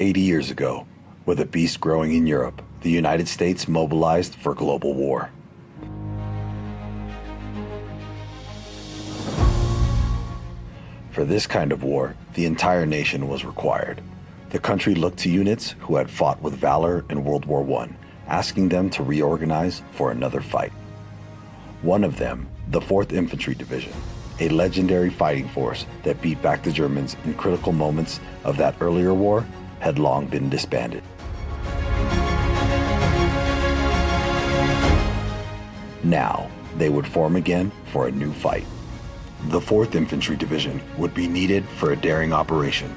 80 years ago, with a beast growing in Europe, the United States mobilized for global war. For this kind of war, the entire nation was required. The country looked to units who had fought with valor in World War I, asking them to reorganize for another fight. One of them, the 4th Infantry Division, a legendary fighting force that beat back the Germans in critical moments of that earlier war, had long been disbanded. Now, they would form again for a new fight. The 4th Infantry Division would be needed for a daring operation,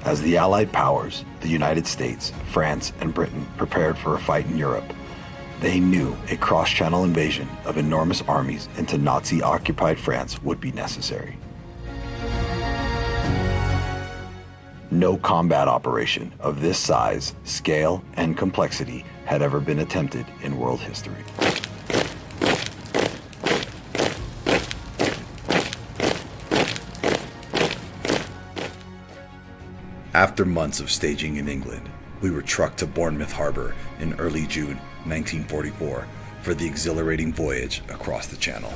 as the Allied powers, the United States, France, and Britain, prepared for a fight in Europe. They knew a cross-channel invasion of enormous armies into Nazi-occupied France would be necessary. No combat operation of this size, scale, and complexity had ever been attempted in world history. After months of staging in England, we were trucked to Bournemouth Harbor in early June 1944 for the exhilarating voyage across the Channel.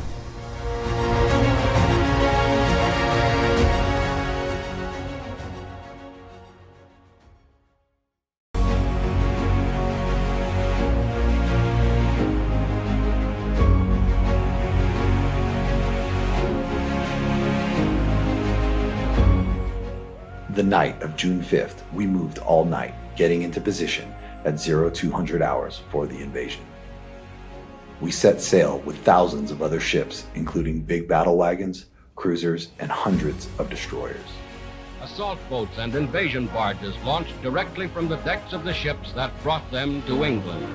The night of June 5th, we moved all night, getting into position at 0200 hours for the invasion. We set sail with thousands of other ships, including big battle wagons, cruisers, and hundreds of destroyers. Assault boats and invasion barges launched directly from the decks of the ships that brought them to England.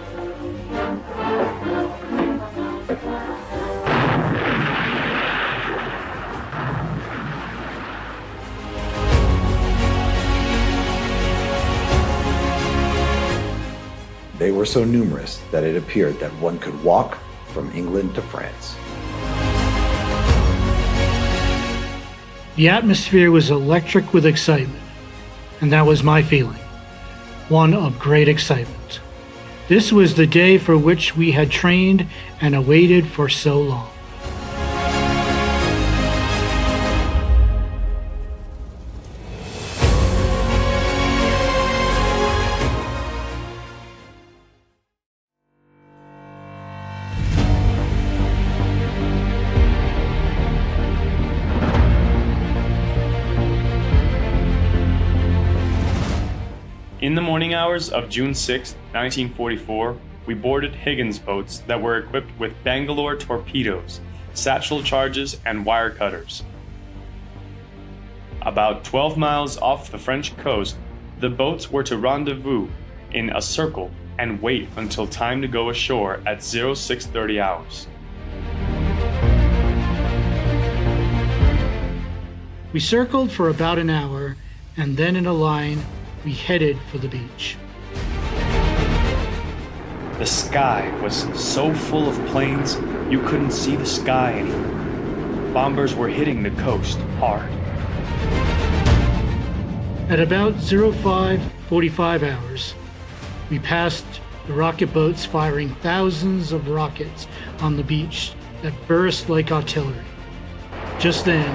They were so numerous that it appeared that one could walk from England to France. The atmosphere was electric with excitement, and that was my feeling, one of great excitement. This was the day for which we had trained and awaited for so long. In the morning hours of June 6, 1944, we boarded Higgins boats that were equipped with Bangalore torpedoes, satchel charges, and wire cutters. About 12 miles off the French coast, the boats were to rendezvous in a circle and wait until time to go ashore at 0630 hours. We circled for about an hour, and then in a line, we headed for the beach. The sky was so full of planes, you couldn't see the sky anymore. Bombers were hitting the coast hard. At about 0545 hours, we passed the rocket boats firing thousands of rockets on the beach that burst like artillery. Just then,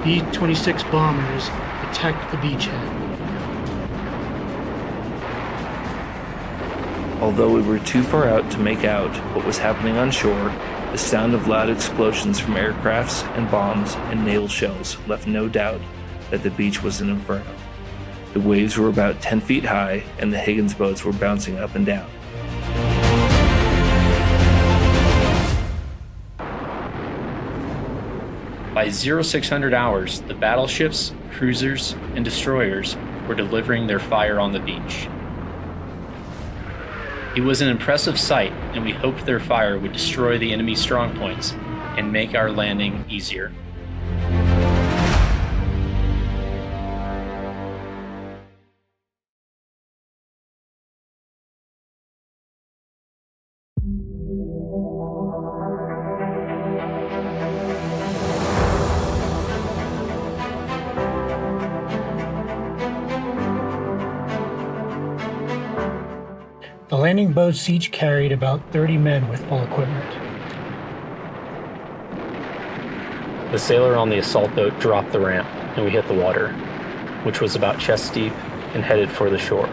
B-26 bombers attacked the beachhead. Although we were too far out to make out what was happening on shore, the sound of loud explosions from aircrafts and bombs and naval shells left no doubt that the beach was an inferno. The waves were about 10 feet high, and the Higgins boats were bouncing up and down. By 0600 hours, the battleships, cruisers, and destroyers were delivering their fire on the beach. It was an impressive sight, and we hoped their fire would destroy the enemy's strongpoints and make our landing easier. landing boats each carried about 30 men with full equipment. The sailor on the assault boat dropped the ramp, and we hit the water, which was about chest deep and headed for the shore.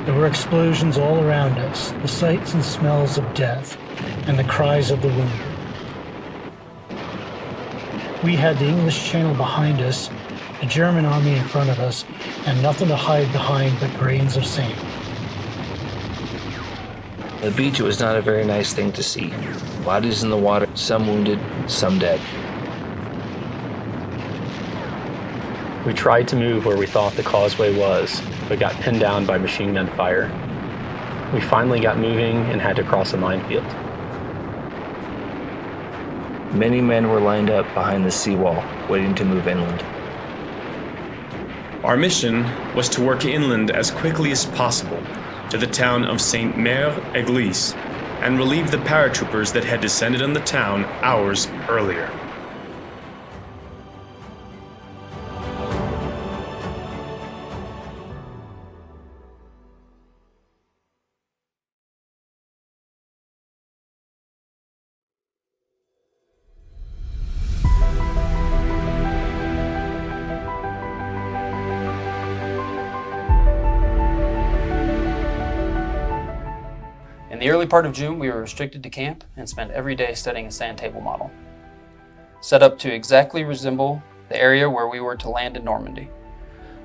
There were explosions all around us, the sights and smells of death, and the cries of the wounded. We had the English Channel behind us, the German army in front of us, and nothing to hide behind but grains of sand. The beach was not a very nice thing to see. Bodies in the water, some wounded, some dead. We tried to move where we thought the causeway was, but got pinned down by machine gun fire. We finally got moving and had to cross a minefield. Many men were lined up behind the seawall, waiting to move inland. Our mission was to work inland as quickly as possible to the town of Sainte-Mère-Église and relieve the paratroopers that had descended on the town hours earlier. In the early part of June, we were restricted to camp and spent every day studying a sand table model, set up to exactly resemble the area where we were to land in Normandy.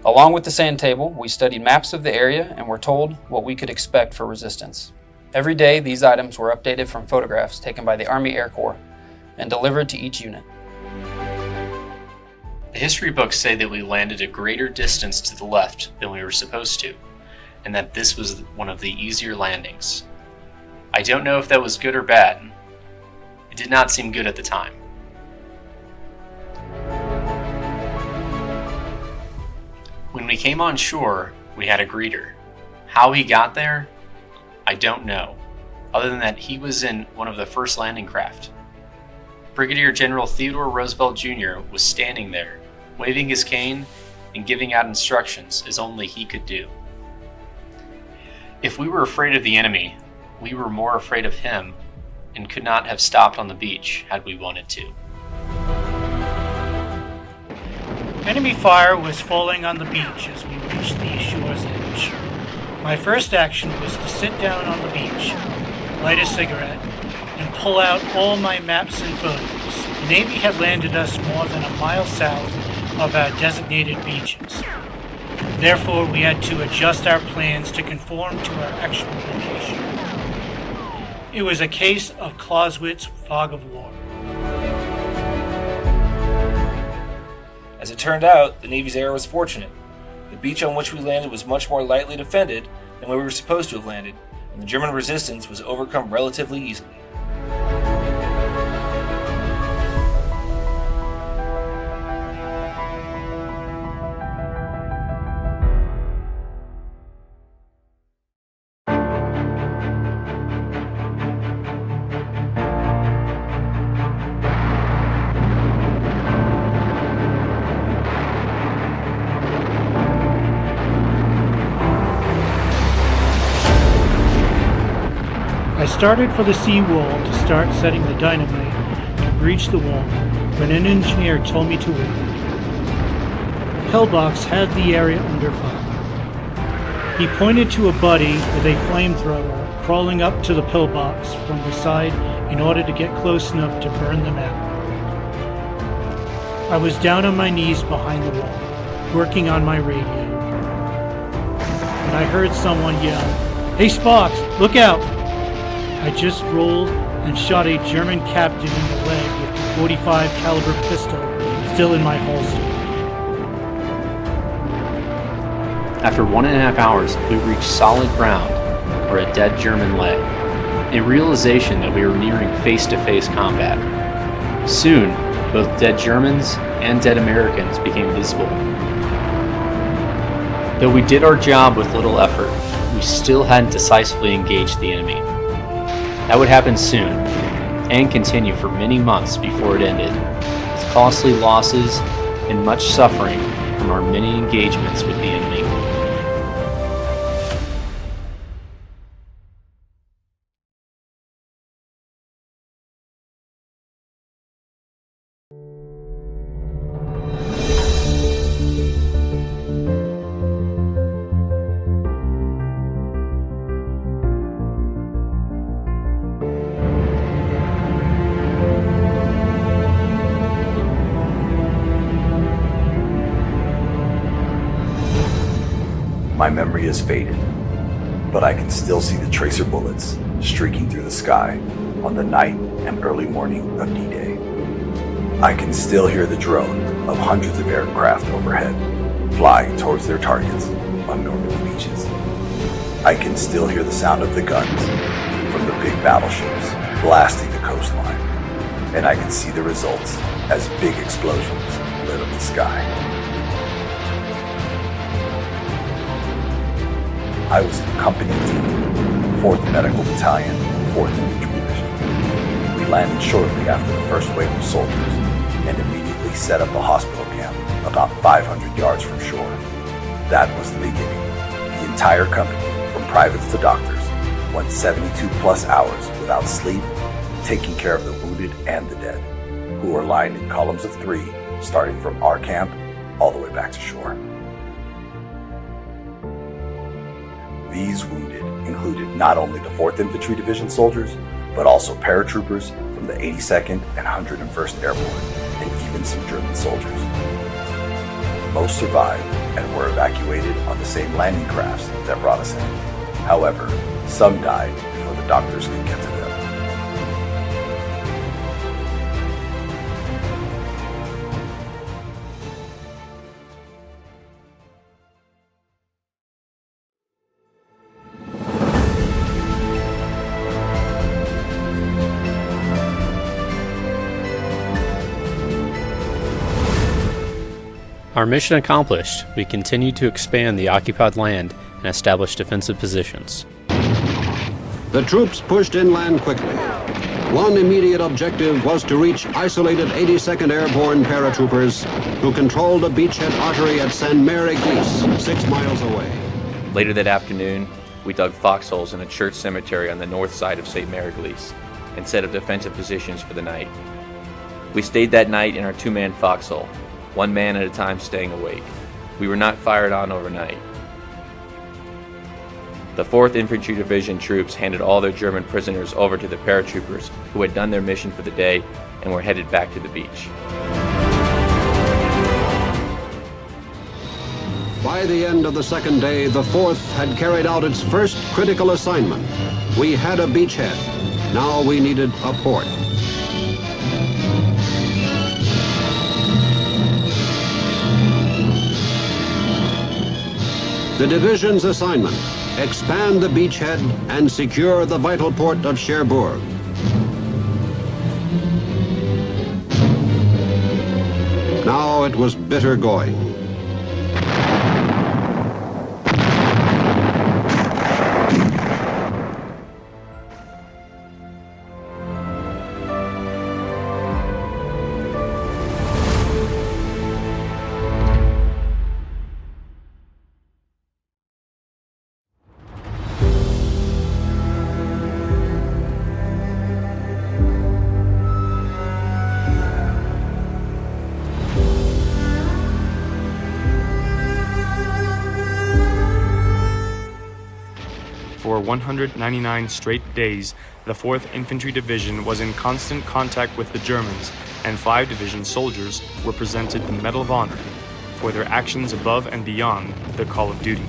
Along with the sand table, we studied maps of the area and were told what we could expect for resistance. Every day, these items were updated from photographs taken by the Army Air Corps and delivered to each unit. The history books say that we landed a greater distance to the left than we were supposed to, and that this was one of the easier landings. I don't know if that was good or bad. It did not seem good at the time. When we came on shore, we had a greeter. How he got there, I don't know, other than that he was in one of the first landing craft. Brigadier General Theodore Roosevelt Jr. was standing there, waving his cane and giving out instructions as only he could do. If we were afraid of the enemy, we were more afraid of him and could not have stopped on the beach had we wanted to. Enemy fire was falling on the beach as we reached the shore's edge. My first action was to sit down on the beach, light a cigarette, and pull out all my maps and photos. The Navy had landed us more than a mile south of our designated beaches. Therefore, we had to adjust our plans to conform to our actual location. It was a case of Clausewitz's fog of war. As it turned out, the Navy's error was fortunate. The beach on which we landed was much more lightly defended than where we were supposed to have landed, and the German resistance was overcome relatively easily. I started for the seawall to start setting the dynamite to breach the wall when an engineer told me to wait. The pillbox had the area under fire. He pointed to a buddy with a flamethrower crawling up to the pillbox from the side in order to get close enough to burn them out. I was down on my knees behind the wall, working on my radio, when I heard someone yell, "Hey Sparks, look out!" I just rolled and shot a German captain in the leg with the 45 caliber pistol still in my holster. After 1.5 hours, we reached solid ground where a dead German lay, a realization that we were nearing face-to-face combat. Soon, both dead Germans and dead Americans became visible. Though we did our job with little effort, we still hadn't decisively engaged the enemy. That would happen soon, and continue for many months before it ended, with costly losses and much suffering from our many engagements with the enemy. My memory is faded, but I can still see the tracer bullets streaking through the sky on the night and early morning of D-Day. I can still hear the drone of hundreds of aircraft overhead fly towards their targets on Normandy beaches. I can still hear the sound of the guns from the big battleships blasting the coastline, and I can see the results as big explosions lit up the sky. I was in Company D, 4th Medical Battalion, 4th Infantry Division. We landed shortly after the first wave of soldiers and immediately set up a hospital camp about 500 yards from shore. That was the beginning. The entire company, from privates to doctors, went 72 plus hours without sleep, taking care of the wounded and the dead, who were lined in columns of 3, starting from our camp all the way back to shore. These wounded included not only the 4th Infantry Division soldiers, but also paratroopers from the 82nd and 101st Airborne, and even some German soldiers. Most survived and were evacuated on the same landing crafts that brought us in. However, some died before the doctors could get to them. Our mission accomplished, we continued to expand the occupied land and establish defensive positions. The troops pushed inland quickly. One immediate objective was to reach isolated 82nd Airborne paratroopers who controlled a beachhead artery at St. Mary-Glisse, 6 miles away. Later that afternoon, we dug foxholes in a church cemetery on the north side of St. Mary-Glisse and set up defensive positions for the night. We stayed that night in our 2-man foxhole, 1 man at a time staying awake. We were not fired on overnight. The 4th Infantry Division troops handed all their German prisoners over to the paratroopers who had done their mission for the day and were headed back to the beach. By the end of the second day, the 4th had carried out its first critical assignment. We had a beachhead. Now we needed a port. The division's assignment: expand the beachhead and secure the vital port of Cherbourg. Now it was bitter going. For 199 straight days, the 4th Infantry Division was in constant contact with the Germans, and 5 division soldiers were presented the Medal of Honor for their actions above and beyond the call of duty.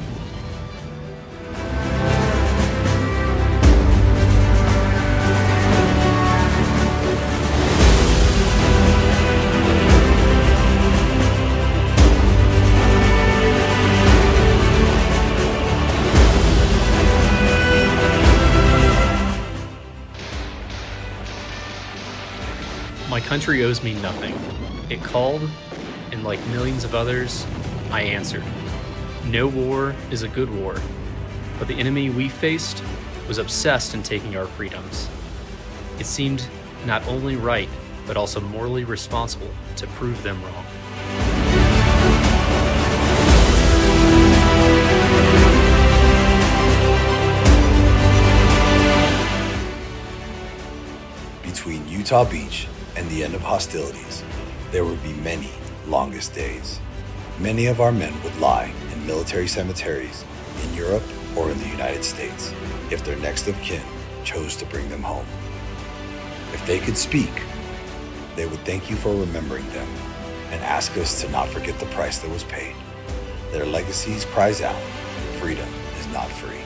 My country owes me nothing. It called, and like millions of others, I answered. No war is a good war, but the enemy we faced was obsessed in taking our freedoms. It seemed not only right, but also morally responsible to prove them wrong. Between Utah Beach and the end of hostilities, there would be many longest days. Many of our men would lie in military cemeteries in Europe or in the United States if their next of kin chose to bring them home. If they could speak, they would thank you for remembering them and ask us to not forget the price that was paid. Their legacies cries out freedom is not free.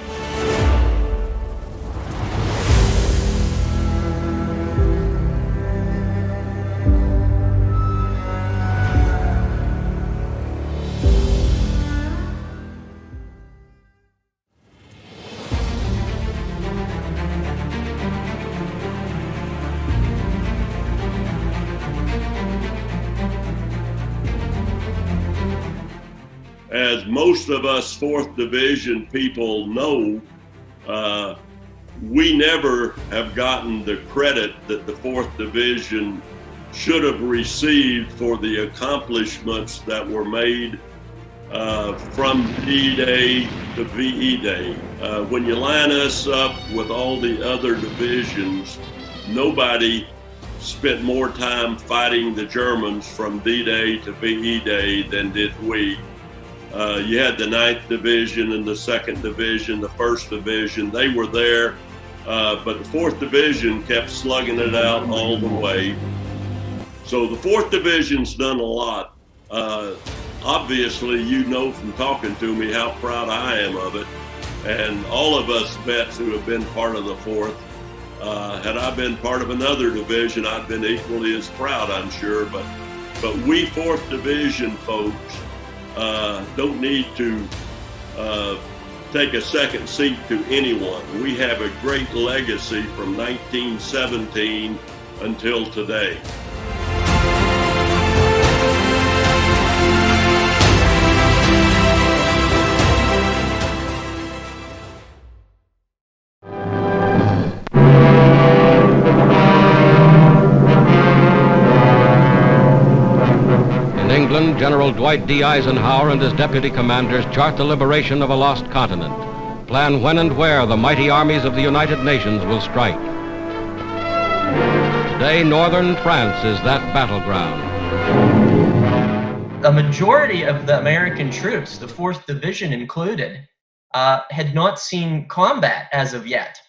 As most of us 4th Division people know, we never have gotten the credit that the 4th Division should have received for the accomplishments that were made from D-Day to VE Day. When you line us up with all the other divisions, nobody spent more time fighting the Germans from D-Day to VE Day than did we. You had the 9th Division and the 2nd Division, the 1st Division. They were there, but the 4th Division kept slugging it out all the way. So the 4th Division's done a lot. Obviously, you know from talking to me how proud I am of it. And all of us vets who have been part of the 4th, had I been part of another division, I'd been equally as proud, I'm sure. But we 4th Division folks don't need to take a second seat to anyone. We have a great legacy from 1917 until today. General Dwight D. Eisenhower and his deputy commanders chart the liberation of a lost continent, plan when and where the mighty armies of the United Nations will strike. Today, northern France is that battleground. A majority of the American troops, the 4th Division included, had not seen combat as of yet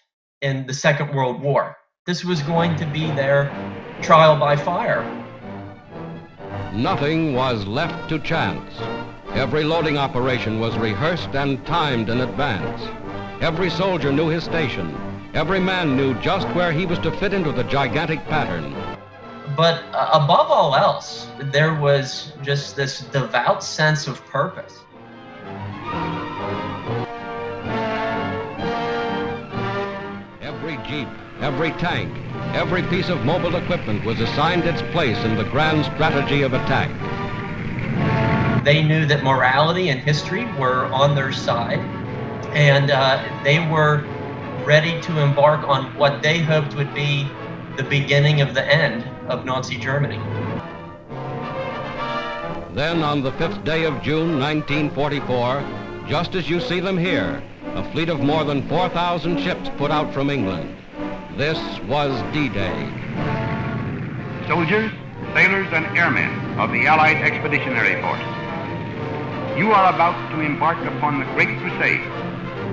in the Second World War. This was going to be their trial by fire. Nothing was left to chance. Every loading operation was rehearsed and timed in advance. Every soldier knew his station. Every man knew just where he was to fit into the gigantic pattern. But above all else, there was just this devout sense of purpose. Every jeep, every tank, every piece of mobile equipment was assigned its place in the grand strategy of attack. They knew that morality and history were on their side, and they were ready to embark on what they hoped would be the beginning of the end of Nazi Germany. Then on the 5th day of June 1944, just as you see them here, a fleet of more than 4,000 ships put out from England. This was D-Day. Soldiers, sailors, and airmen of the Allied Expeditionary Force, you are about to embark upon the great crusade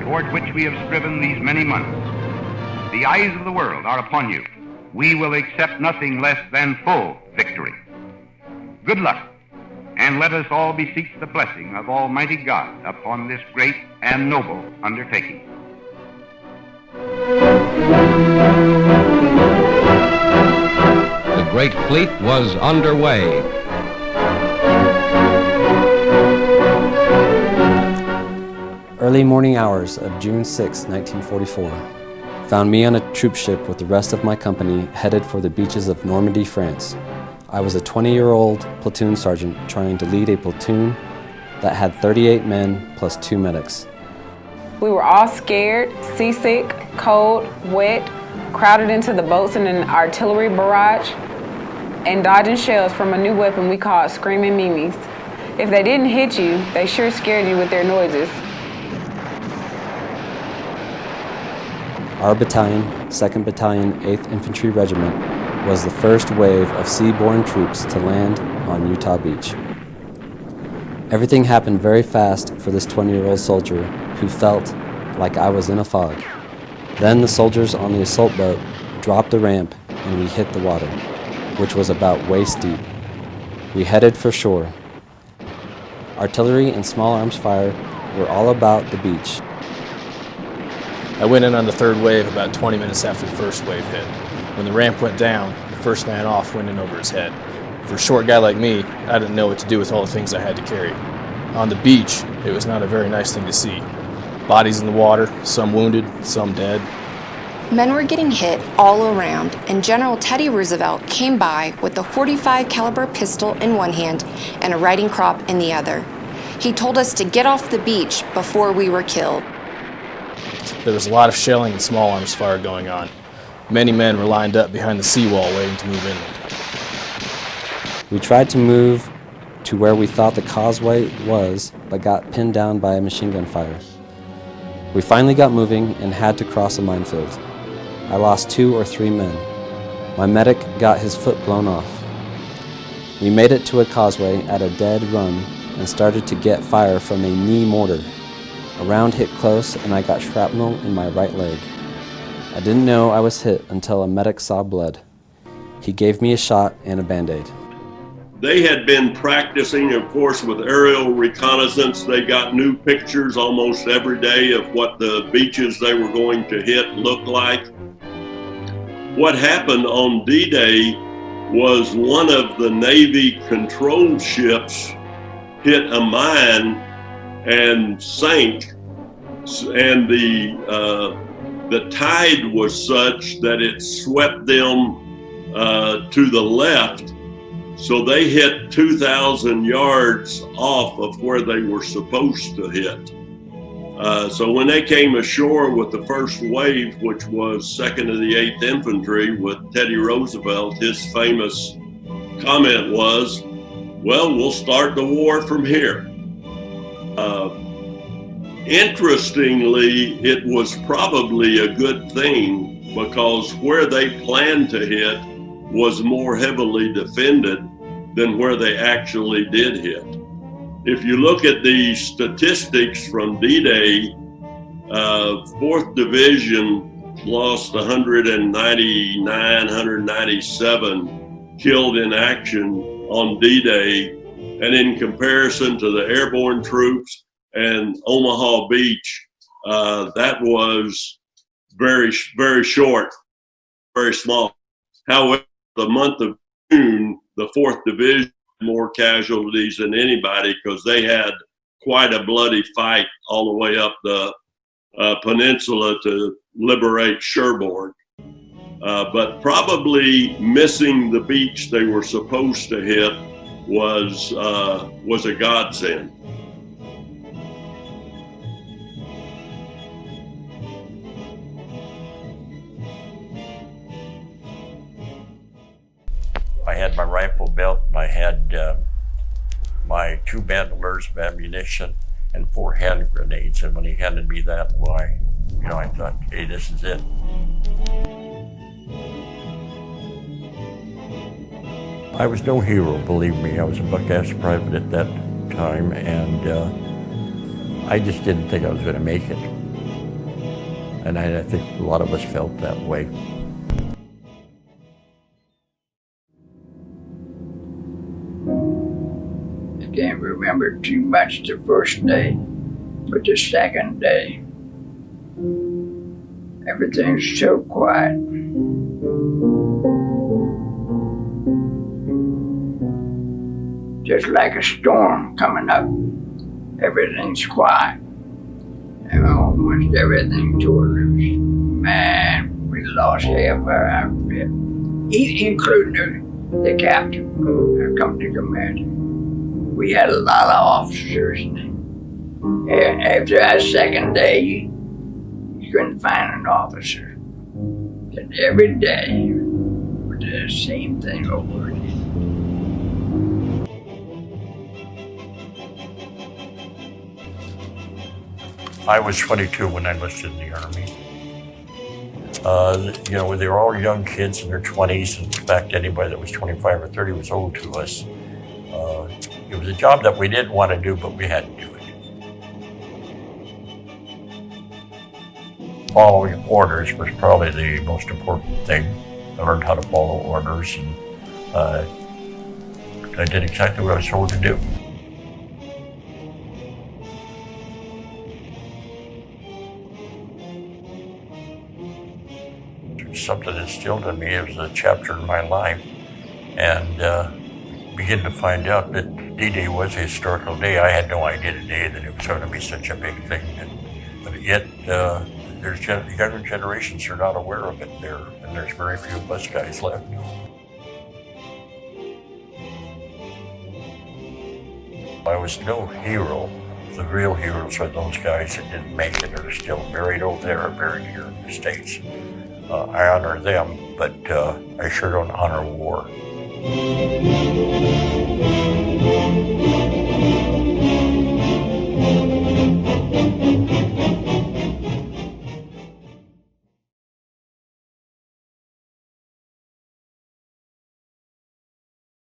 toward which we have striven these many months. The eyes of the world are upon you. We will accept nothing less than full victory. Good luck, and let us all beseech the blessing of Almighty God upon this great and noble undertaking. The great fleet was underway. Early morning hours of June 6, 1944, found me on a troop ship with the rest of my company headed for the beaches of Normandy, France. I was a 20-year-old platoon sergeant trying to lead a platoon that had 38 men plus 2 medics. We were all scared, seasick, cold, wet, crowded into the boats in an artillery barrage, and dodging shells from a new weapon we called screaming Mimis. If they didn't hit you, they sure scared you with their noises. Our battalion, 2nd Battalion, 8th Infantry Regiment, was the first wave of seaborne troops to land on Utah Beach. Everything happened very fast for this 20-year-old soldier who felt like I was in a fog. Then the soldiers on the assault boat dropped the ramp and we hit the water, which was about waist deep. We headed for shore. Artillery and small arms fire were all about the beach. I went in on the third wave about 20 minutes after the first wave hit. When the ramp went down, the first man off went in over his head. For a short guy like me, I didn't know what to do with all the things I had to carry. On the beach, it was not a very nice thing to see. Bodies in the water, some wounded, some dead. Men were getting hit all around, and General Teddy Roosevelt came by with a .45 caliber pistol in one hand and a riding crop in the other. He told us to get off the beach before we were killed. There was a lot of shelling and small arms fire going on. Many men were lined up behind the seawall waiting to move inland. We tried to move to where we thought the causeway was, but got pinned down by a machine gun fire. We finally got moving and had to cross a minefield. I lost 2 or 3 men. My medic got his foot blown off. We made it to a causeway at a dead run and started to get fire from a knee mortar. A round hit close and I got shrapnel in my right leg. I didn't know I was hit until a medic saw blood. He gave me a shot and a Band-Aid. They had been practicing, of course, with aerial reconnaissance. They got new pictures almost every day of what the beaches they were going to hit looked like. What happened on D-Day was one of the Navy control ships hit a mine and sank, and the tide was such that it swept them to the left. So they hit 2,000 yards off of where they were supposed to hit. So when they came ashore with the first wave, which was 2nd of the 8th Infantry with Teddy Roosevelt, his famous comment was, well, we'll start the war from here. Interestingly, it was probably a good thing because where they planned to hit was more heavily defended than where they actually did hit. If you look at the statistics from D-Day, 4th Division lost 199, 197 killed in action on D-Day, and in comparison to the airborne troops and Omaha Beach, that was very, very short, very small. However, the month of June, the 4th Division had more casualties than anybody because they had quite a bloody fight all the way up the peninsula to liberate Cherbourg. But probably missing the beach they were supposed to hit was a godsend. I had my rifle belt, and I had my 2 bandoliers of ammunition and 4 hand grenades. And when he handed me that, why, I thought, hey, this is it. I was no hero, believe me. I was a buck-ass private at that time, and I just didn't think I was going to make it. And I think a lot of us felt that way. I can't remember too much the first day, but the second day, everything's so quiet. Just like a storm coming up, everything's quiet. And almost everything tore loose. Man, we lost half our outfit, including the captain, our company commander. We had a lot of officers, and after that second day, you couldn't find an officer. And every day, we did the same thing over again. I was 22 when I enlisted in the Army. They were all young kids in their 20s. In fact, anybody that was 25 or 30 was old to us. It was a job that we didn't want to do, but we had to do it. Following orders was probably the most important thing. I learned how to follow orders, and I did exactly what I was told to do. something instilled in me. It was a chapter in my life. And begin to find out that D-Day was a historical day. I had no idea today that it was going to be such a big thing. But yet, there's younger generations are not aware of it there, and there's very few of us guys left. I was no hero. The real heroes are those guys that didn't make it or are still buried over there or buried here in the States. I honor them, but I sure don't honor war.